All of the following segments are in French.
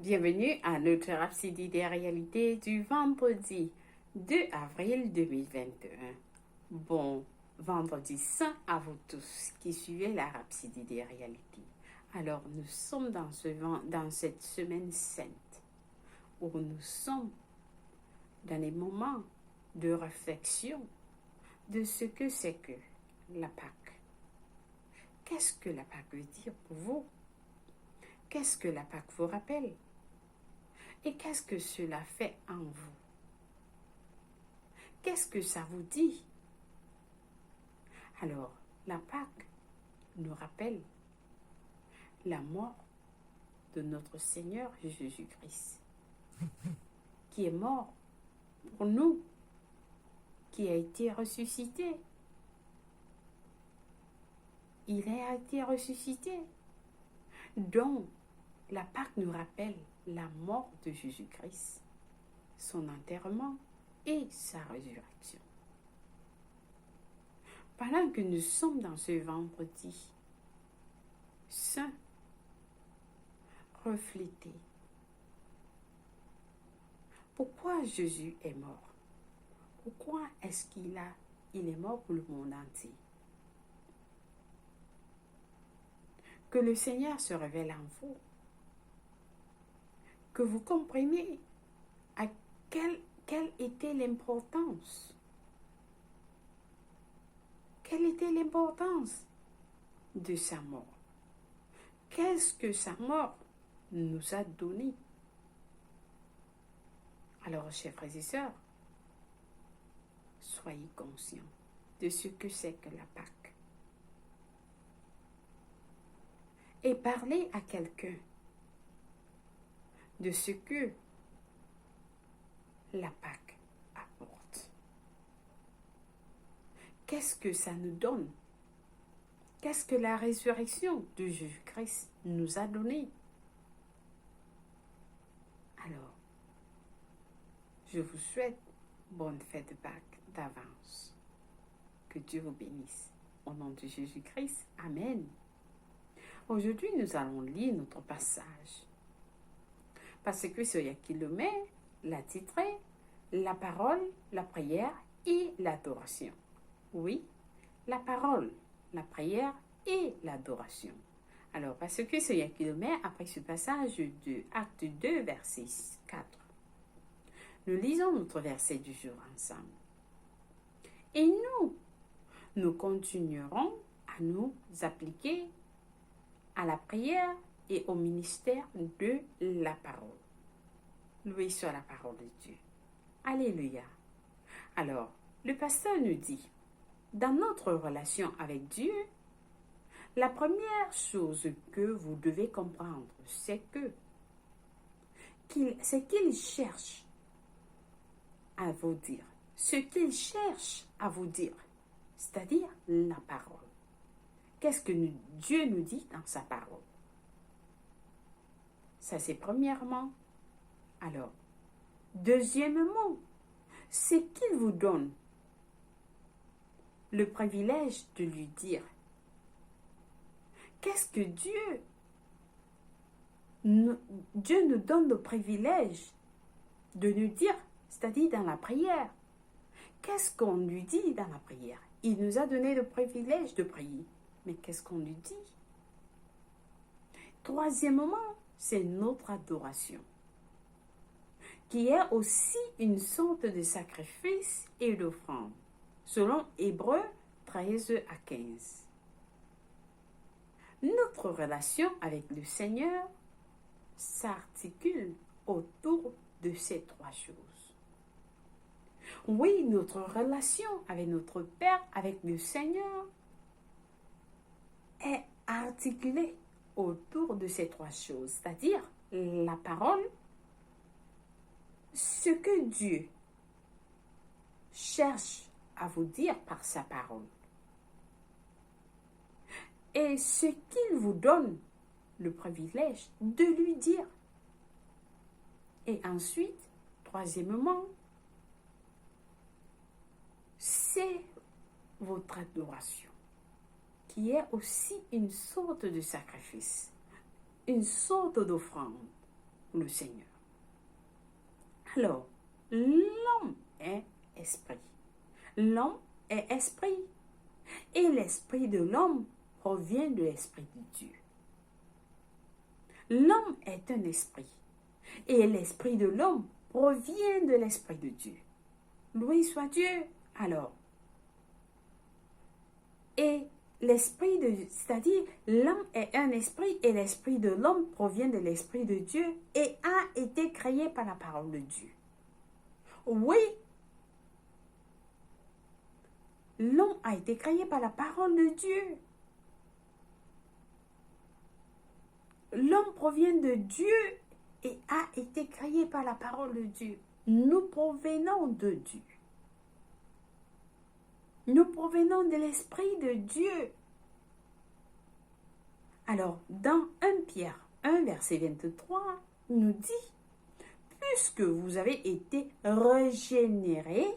Bienvenue à notre Rhapsodie des réalités du vendredi 2 avril 2021. Bon vendredi saint à vous tous qui suivez la Rhapsodie des réalités. Alors, nous sommes dans cette semaine sainte où nous sommes dans les moments de réflexion de ce que c'est que la Pâque. Qu'est-ce que la Pâque veut dire pour vous? Qu'est-ce que la Pâque vous rappelle? Et qu'est-ce que cela fait en vous? Qu'est-ce que ça vous dit? Alors, la Pâque nous rappelle la mort de notre Seigneur Jésus-Christ, qui est mort pour nous, qui a été ressuscité. Il a été ressuscité. Donc, la Pâque nous rappelle la mort de Jésus-Christ, son enterrement et sa résurrection. Pendant que nous sommes dans ce vendredi saint, reflétez. Pourquoi Jésus est mort? Pourquoi est-ce qu'il est mort pour le monde entier? Que le Seigneur se révèle en vous. Que vous compreniez à quelle était l'importance. Quelle était l'importance de sa mort? Qu'est-ce que sa mort nous a donné? Alors, chers frères et sœurs, soyez conscients de ce que c'est que la Pâque. Et parlez à quelqu'un de ce que la Pâque apporte. Qu'est-ce que ça nous donne? Qu'est-ce que la résurrection de Jésus-Christ nous a donné? Alors, je vous souhaite bonne fête de Pâques d'avance. Que Dieu vous bénisse. Au nom de Jésus-Christ, Amen. Aujourd'hui, nous allons lire notre passage. Parce que ce Yakilomé l'a titré la parole, la prière et l'adoration. Oui, la parole, la prière et l'adoration. Alors, parce que ce Yakilomé, après ce passage de Acte 2, verset 4, nous lisons notre verset du jour ensemble. Et nous continuerons à nous appliquer à la prière et au ministère de la parole. Loué soit la parole de Dieu. Alléluia. Alors, le pasteur nous dit, dans notre relation avec Dieu, la première chose que vous devez comprendre, c'est qu'il cherche à vous dire. Ce qu'il cherche à vous dire, c'est-à-dire la parole. Qu'est-ce que Dieu nous dit dans sa parole? Ça, c'est premièrement. Alors, deuxièmement, c'est qu'il vous donne le privilège de lui dire. Qu'est-ce que Dieu nous donne le privilège de nous dire, c'est-à-dire dans la prière. Qu'est-ce qu'on lui dit dans la prière? Il nous a donné le privilège de prier. Mais qu'est-ce qu'on lui dit? Troisièmement, c'est notre adoration, qui est aussi une sorte de sacrifice et d'offrande, selon Hébreux 13 à 15. Notre relation avec le Seigneur s'articule autour de ces trois choses. Oui, notre relation avec notre Père, avec le Seigneur, est articulée autour de ces trois choses, c'est-à-dire la parole, ce que Dieu cherche à vous dire par sa parole, et ce qu'il vous donne le privilège de lui dire. Et ensuite, troisièmement, c'est votre adoration, qui est aussi une sorte de sacrifice, une sorte d'offrande, le Seigneur. Alors, l'homme est esprit. L'homme est esprit. Et l'esprit de l'homme provient de l'esprit de Dieu. L'homme est un esprit. Et l'esprit de l'homme provient de l'esprit de Dieu. Loué soit Dieu. Alors, et l'esprit de, c'est-à-dire l'homme est un esprit et l'esprit de l'homme provient de l'esprit de Dieu et a été créé par la parole de Dieu. Oui, l'homme a été créé par la parole de Dieu. L'homme provient de Dieu et a été créé par la parole de Dieu. Nous provenons de Dieu. Nous provenons de l'Esprit de Dieu. Alors, dans 1 Pierre 1, verset 23, il nous dit, puisque vous avez été régénérés,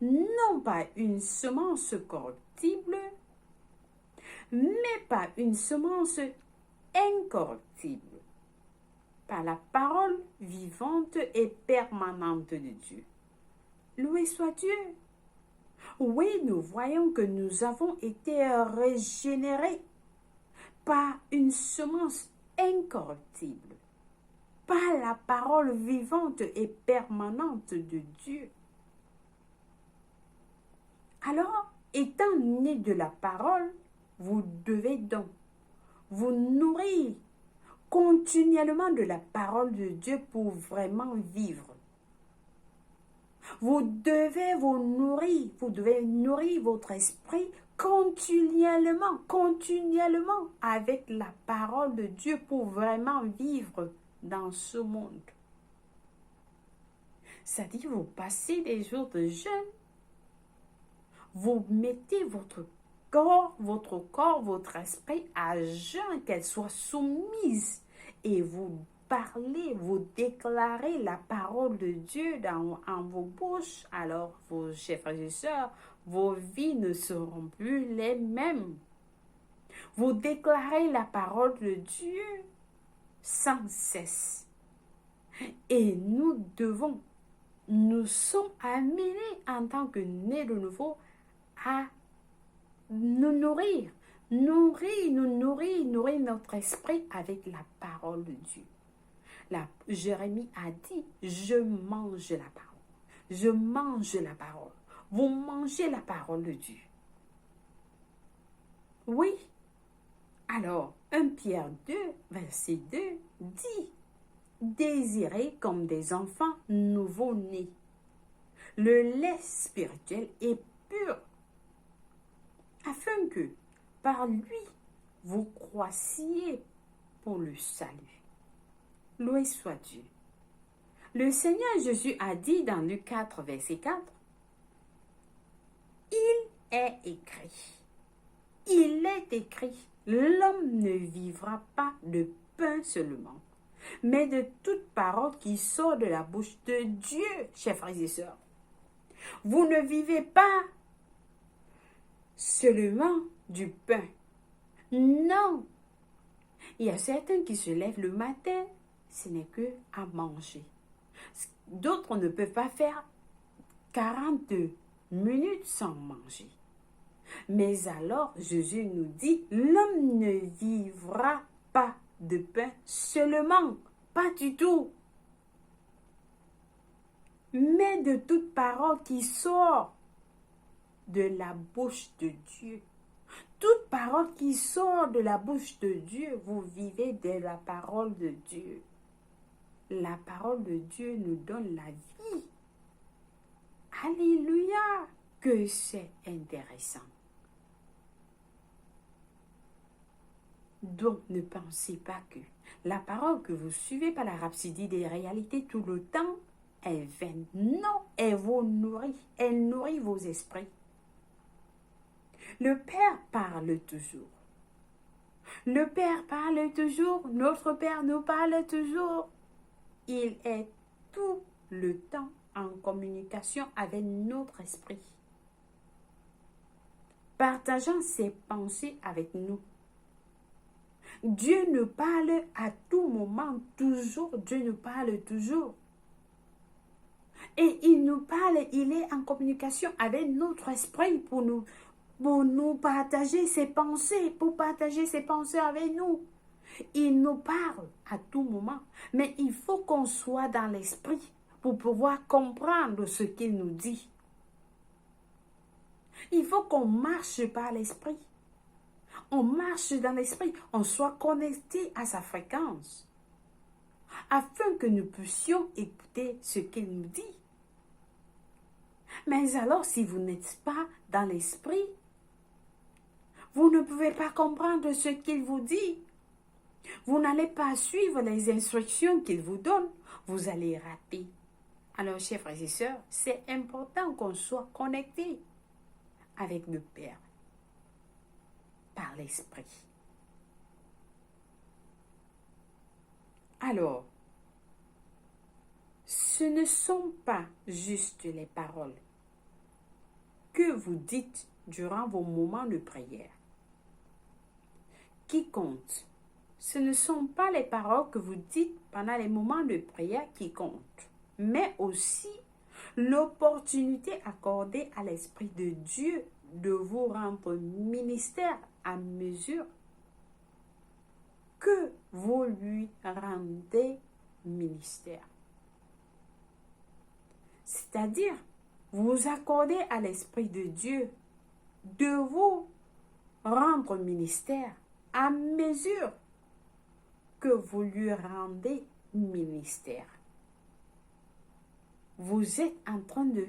non pas une semence corruptible, mais pas une semence incorruptible, par la parole vivante et permanente de Dieu. Loué soit Dieu. Oui, nous voyons que nous avons été régénérés par une semence incorruptible, par la parole vivante et permanente de Dieu. Alors, étant né de la parole, vous devez donc vous nourrir continuellement de la parole de Dieu pour vraiment vivre. Vous devez nourrir votre esprit continuellement avec la parole de Dieu pour vraiment vivre dans ce monde. C'est-à-dire, vous passez des jours de jeûne, vous mettez votre corps, votre esprit à jeûne, qu'elle soit soumise et vous parlez, vous déclarez la parole de Dieu en vos bouches, alors vos chers frères et sœurs, vos vies ne seront plus les mêmes. Vous déclarez la parole de Dieu sans cesse. Et nous sommes amenés en tant que nés de nouveau à nous nourrir notre esprit avec la parole de Dieu. Jérémie a dit, je mange la parole. Je mange la parole. Vous mangez la parole de Dieu. Oui. Alors, 1 Pierre 2, verset 2 dit, désirez comme des enfants nouveau-nés. Le lait spirituel est pur, afin que, par lui, vous croissiez pour le salut. Loué soit Dieu. Le Seigneur Jésus a dit dans Luc 4, verset 4, il est écrit, l'homme ne vivra pas de pain seulement, mais de toute parole qui sort de la bouche de Dieu, chers frères et sœurs. Vous ne vivez pas seulement du pain. Non. Il y a certains qui se lèvent le matin, ce n'est que à manger. D'autres ne peuvent pas faire 40 minutes sans manger. Mais alors, Jésus nous dit, l'homme ne vivra pas de pain seulement, pas du tout, mais de toute parole qui sort de la bouche de Dieu. Toute parole qui sort de la bouche de Dieu, vous vivez de la parole de Dieu. La parole de Dieu nous donne la vie. Alléluia, que c'est intéressant. Donc, ne pensez pas que la parole que vous suivez par la rhapsodie des réalités tout le temps est vaine. Non, elle vous nourrit. Elle nourrit vos esprits. Le Père parle toujours. Le Père parle toujours. Notre Père nous parle toujours. Il est tout le temps en communication avec notre esprit, partageant ses pensées avec nous. Dieu ne parle à tout moment, toujours. Dieu nous parle toujours. Et il nous parle, il est en communication avec notre esprit pour nous partager ses pensées, pour partager ses pensées avec nous. Il nous parle à tout moment, mais il faut qu'on soit dans l'esprit pour pouvoir comprendre ce qu'il nous dit. Il faut qu'on marche par l'esprit. On marche dans l'esprit, on soit connecté à sa fréquence, afin que nous puissions écouter ce qu'il nous dit. Mais alors, si vous n'êtes pas dans l'esprit, vous ne pouvez pas comprendre ce qu'il vous dit. Vous n'allez pas suivre les instructions qu'il vous donne. Vous allez rater. Alors, chers frères et sœurs, c'est important qu'on soit connecté avec le Père par l'esprit. Alors, ce ne sont pas juste les paroles que vous dites durant vos moments de prière qui comptent. Ce ne sont pas les paroles que vous dites pendant les moments de prière qui comptent, mais aussi l'opportunité accordée à l'Esprit de Dieu de vous rendre ministère à mesure que vous lui rendez ministère. C'est-à-dire, vous accordez à l'Esprit de Dieu de vous rendre ministère à mesure que vous lui rendez ministère. Vous êtes en train de...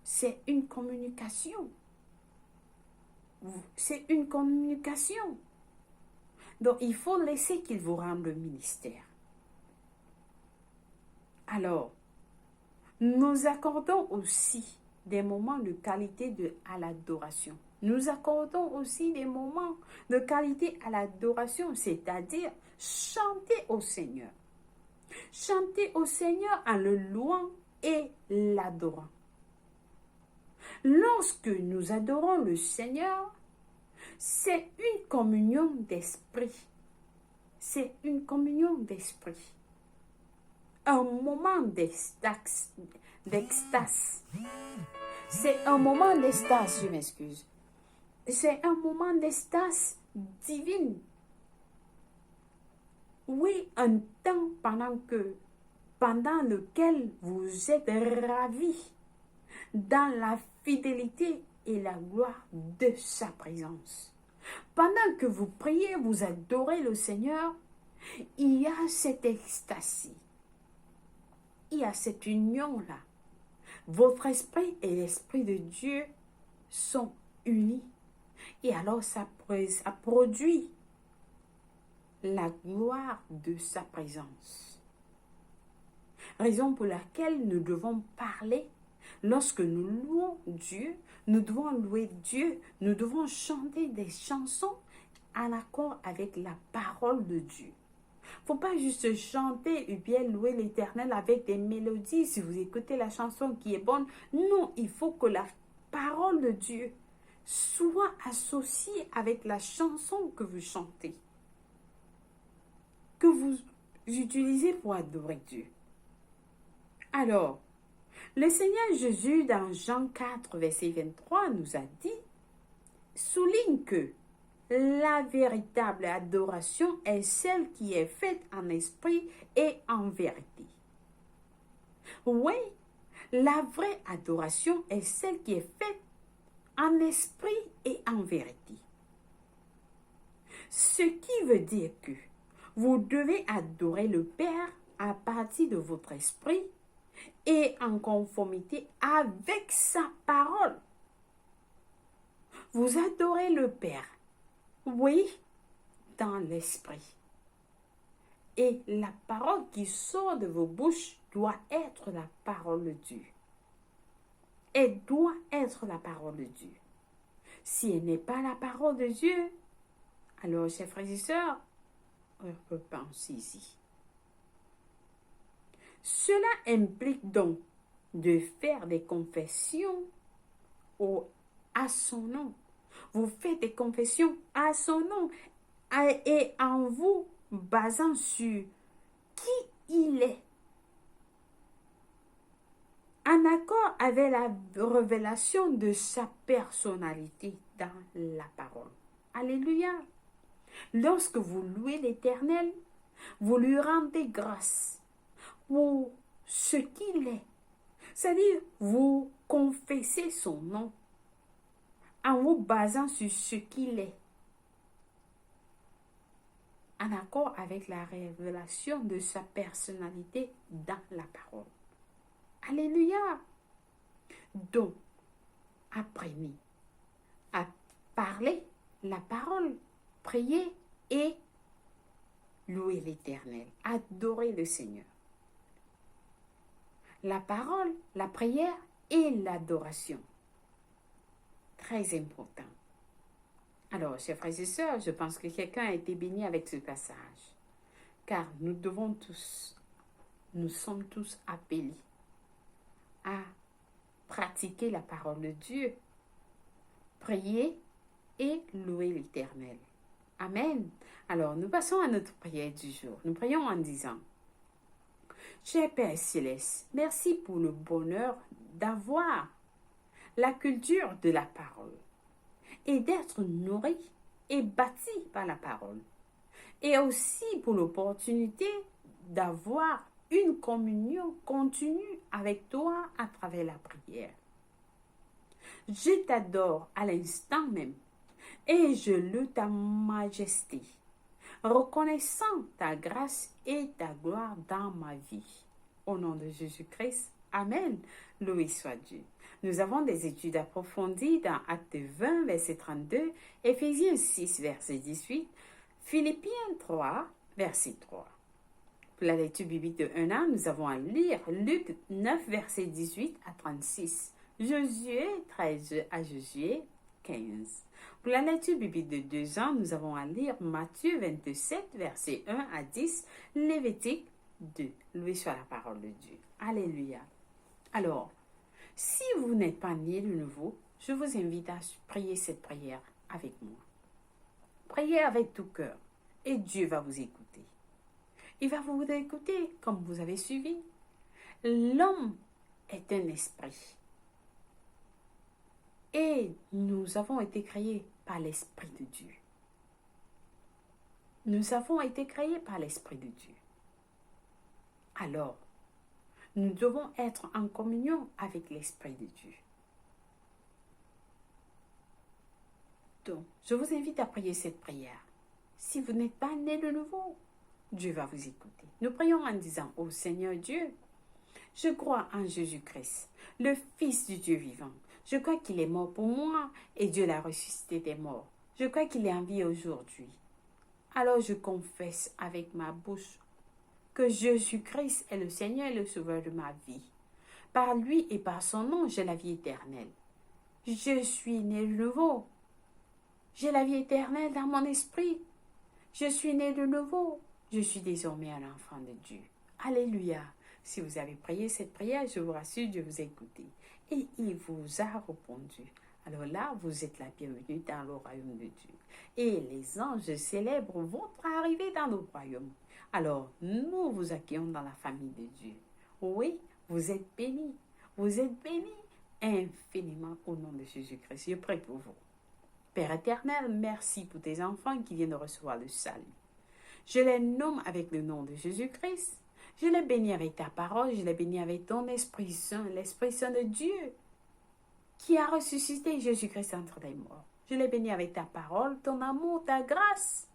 C'est une communication. C'est une communication. Donc, il faut laisser qu'il vous rende le ministère. Alors, nous accordons aussi des moments de qualité à l'adoration. Nous accordons aussi des moments de qualité à l'adoration, c'est-à-dire chanter au Seigneur. Chanter au Seigneur en le louant et l'adorant. Lorsque nous adorons le Seigneur, c'est une communion d'esprit. C'est une communion d'esprit. Un moment d'extase. C'est un moment d'extase, je m'excuse. C'est un moment d'extase divine. Oui, un temps pendant lequel vous êtes ravis dans la fidélité et la gloire de sa présence. Pendant que vous priez, vous adorez le Seigneur, il y a cette extasie. Il y a cette union-là. Votre esprit et l'esprit de Dieu sont unis. Et alors ça produit la gloire de sa présence. Raison pour laquelle nous devons parler lorsque nous louons Dieu, nous devons louer Dieu, nous devons chanter des chansons en accord avec la parole de Dieu. Il ne faut pas juste chanter et bien louer l'Éternel avec des mélodies. Si vous écoutez la chanson qui est bonne, non, il faut que la parole de Dieu soit associée avec la chanson que vous chantez, que vous utilisez pour adorer Dieu. Alors, le Seigneur Jésus, dans Jean 4, verset 23, nous a dit, souligne que la véritable adoration est celle qui est faite en esprit et en vérité. Oui, la vraie adoration est celle qui est faite en esprit et en vérité. Ce qui veut dire que vous devez adorer le Père à partir de votre esprit et en conformité avec sa parole. Vous adorez le Père, oui, dans l'esprit. Et la parole qui sort de vos bouches doit être la parole de Dieu. Elle doit être la parole de Dieu. Si elle n'est pas la parole de Dieu, alors, chers frères et sœurs, on ne peut pas en saisir. Cela implique donc de faire des confessions à son nom. Vous faites des confessions à son nom et en vous basant sur qui il est, en accord avec la révélation de sa personnalité dans la parole. Alléluia. Lorsque vous louez l'Éternel, vous lui rendez grâce pour ce qu'il est. C'est-à-dire, vous confessez son nom en vous basant sur ce qu'il est, en accord avec la révélation de sa personnalité dans la parole. Alléluia. Donc, apprenez à parler la parole, prier et louer l'Éternel, adorer le Seigneur. La parole, la prière et l'adoration. Très important. Alors, chers frères et sœurs, je pense que quelqu'un a été béni avec ce passage. Car nous sommes tous appelés à pratiquer la parole de Dieu, prier et louer l'Éternel. Amen. Alors, nous passons à notre prière du jour. Nous prions en disant: Cher Père Céleste, merci pour le bonheur d'avoir la culture de la parole et d'être nourri et bâti par la parole. Et aussi pour l'opportunité d'avoir une communion continue avec toi à travers la prière. Je t'adore à l'instant même et je loue ta majesté, reconnaissant ta grâce et ta gloire dans ma vie. Au nom de Jésus-Christ, Amen. Loué soit Dieu. Nous avons des études approfondies dans Actes 20, verset 32, Éphésiens 6, verset 18, Philippiens 3, verset 3. Pour la lecture biblique de 1 an, nous avons à lire Luc 9, verset 18 à 36, Josué 13 à Josué 15. Pour la lecture biblique de 2 ans, nous avons à lire Matthieu 27, verset 1 à 10, Lévitique 2. Loué soit la parole de Dieu. Alléluia. Alors, si vous n'êtes pas né de nouveau, je vous invite à prier cette prière avec moi. Priez avec tout cœur et Dieu va vous écouter. Il va vous écouter comme vous avez suivi. L'homme est un esprit. Et nous avons été créés par l'Esprit de Dieu. Nous avons été créés par l'Esprit de Dieu. Alors, nous devons être en communion avec l'Esprit de Dieu. Donc, je vous invite à prier cette prière. Si vous n'êtes pas né de nouveau, Dieu va vous écouter. Nous prions en disant: Ô Seigneur Dieu, je crois en Jésus-Christ, le Fils du Dieu vivant. Je crois qu'il est mort pour moi et Dieu l'a ressuscité des morts. Je crois qu'il est en vie aujourd'hui. Alors je confesse avec ma bouche que Jésus-Christ est le Seigneur et le Sauveur de ma vie. Par lui et par son nom, j'ai la vie éternelle. Je suis né de nouveau. J'ai la vie éternelle dans mon esprit. Je suis né de nouveau. Je suis désormais un enfant de Dieu. Alléluia. Si vous avez prié cette prière, je vous rassure, Dieu vous a écouté. Et il vous a répondu. Alors là, vous êtes la bienvenue dans le royaume de Dieu. Et les anges célèbres vont arriver dans le royaume. Alors, nous vous accueillons dans la famille de Dieu. Oui, vous êtes bénis. Vous êtes bénis infiniment au nom de Jésus-Christ. Je prie pour vous. Père éternel, merci pour tes enfants qui viennent de recevoir le salut. Je les nomme avec le nom de Jésus-Christ. Je les bénis avec ta parole, je les bénis avec ton Esprit Saint, l'Esprit Saint de Dieu, qui a ressuscité Jésus-Christ entre les morts. Je les bénis avec ta parole, ton amour, ta grâce.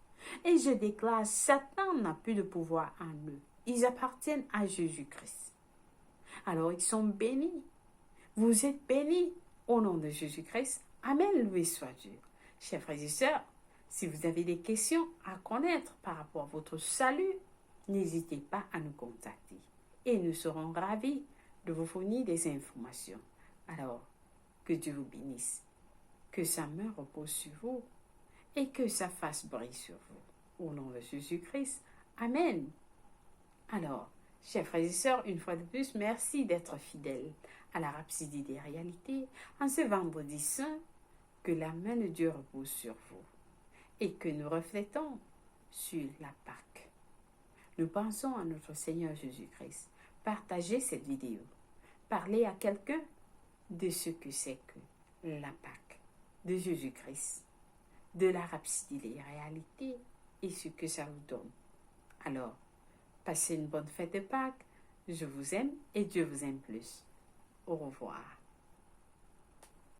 Et je déclare, Satan n'a plus de pouvoir en eux. Ils appartiennent à Jésus-Christ. Alors ils sont bénis. Vous êtes bénis au nom de Jésus-Christ. Amen, loué soit Dieu. Chers frères et sœurs, si vous avez des questions à connaître par rapport à votre salut, n'hésitez pas à nous contacter et nous serons ravis de vous fournir des informations. Alors, que Dieu vous bénisse, que sa main repose sur vous et que sa face brille sur vous. Au nom de Jésus-Christ, Amen. Alors, chers frères et sœurs, une fois de plus, merci d'être fidèles à la Rhapsodie des réalités en ce vendredi saint, que la main de Dieu repose sur vous et que nous reflétons sur la Pâque. Nous pensons à notre Seigneur Jésus-Christ. Partagez cette vidéo. Parlez à quelqu'un de ce que c'est que la Pâque de Jésus-Christ, de la rhapsodie des réalités et ce que ça vous donne. Alors, passez une bonne fête de Pâques. Je vous aime et Dieu vous aime plus. Au revoir.